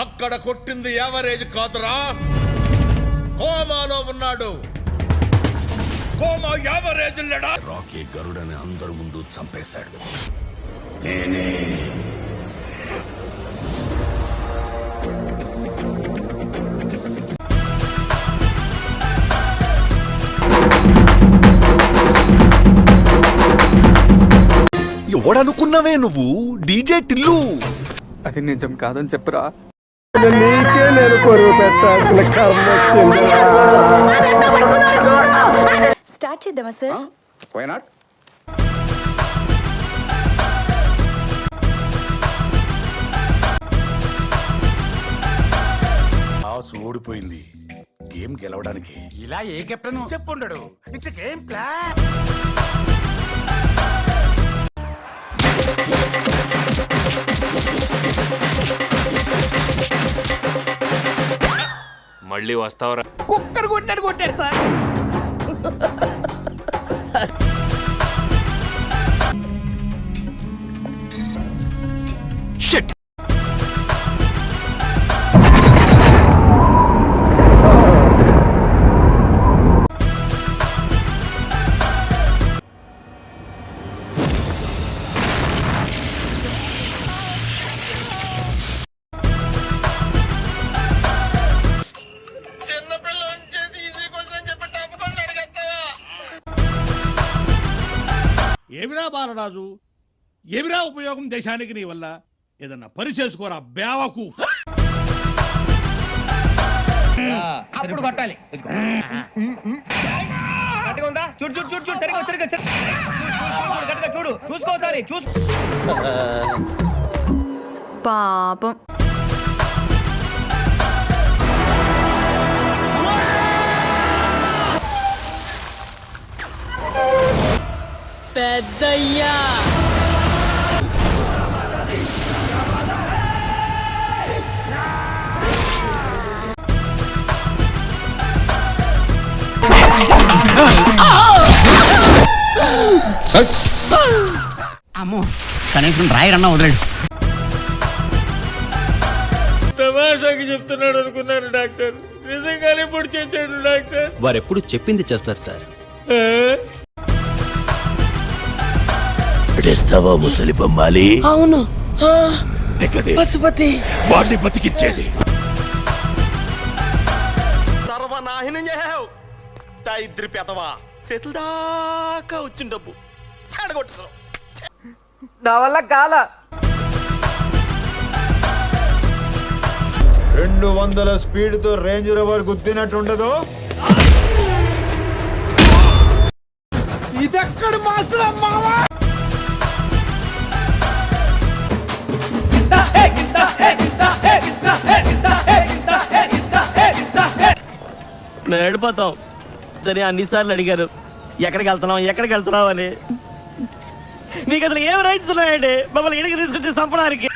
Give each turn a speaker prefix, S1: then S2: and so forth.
S1: అక్కడ కొట్టింది యావరేజ్ కాదురా, కోమాలో ఉన్నాడు. కోమా యావరేజ్ లేడా?
S2: రాకీ గరుడని అందరి ముందు చంపేశాడు. నేనే
S3: ఎవడనుకున్నావే నువ్వు? డీజే టిల్లు.
S4: అది నిజం కాదని చెప్పురా.
S5: నీకే నేను కొరువు పెట్టాల్సిన కర్మ వచ్చిందిరా.
S6: స్టార్ట్ చేద్దామా సార్?
S4: Why not?
S2: టాస్ ఓడిపోయింది. గేమ్ గెలవడానికి
S7: ఇలా ఏ కెప్టెన్ చెప్పుండడు. It's game plan.
S8: మళ్ళీ వస్తావరా?
S7: కుక్కర్ కొట్టాడు సార్.
S3: షిట్.
S1: ఏమిరా బాలరాజు, ఏమిరా ఉపయోగం దేశానికి నీ వల్ల? ఏదన్నా పని చేసుకోరా బేవకు.
S7: అప్పుడు కొట్టాలి. చూడు చూడు చూడు చూడు, సరిగా చూడు, చూసుకోసారి చూసుకో.
S6: పాపం. పెద్దయ్యా
S7: అమ్మో, కనీసం రాయరన్నా వదిలేడు.
S8: తమాషాకి చెప్తున్నాడు అనుకున్నాను డాక్టర్. నిజంగానే పొడి చేశాడు డాక్టర్.
S9: వారెప్పుడు చెప్పింది చేస్తారు సార్.
S2: పెట్టేస్తావా ముసలి బొమ్మాలి?
S3: అవును,
S2: పశుపతి వాడిని బతికిచ్చేది.
S1: సర్వనాహినం చేసావు. తా ఇద్దరి పెదవా చేతుల దాకా వచ్చిన డబ్బు చెడగొట్టేసావు.
S7: నా వల్ల కాల
S5: 200 స్పీడ్ తో రేంజ్ రోవర్ గుద్దినట్టుండదు. ఇదెక్కడ మాత్రం మావా?
S7: ఏడిపోతాం సరే. అన్నిసార్లు అడిగారు ఎక్కడికి వెళ్తున్నావు అని. మీకు అసలు ఏం రైట్స్ ఉన్నాయండి మమ్మల్ని ఇడికి తీసుకొచ్చి చంపడానికి?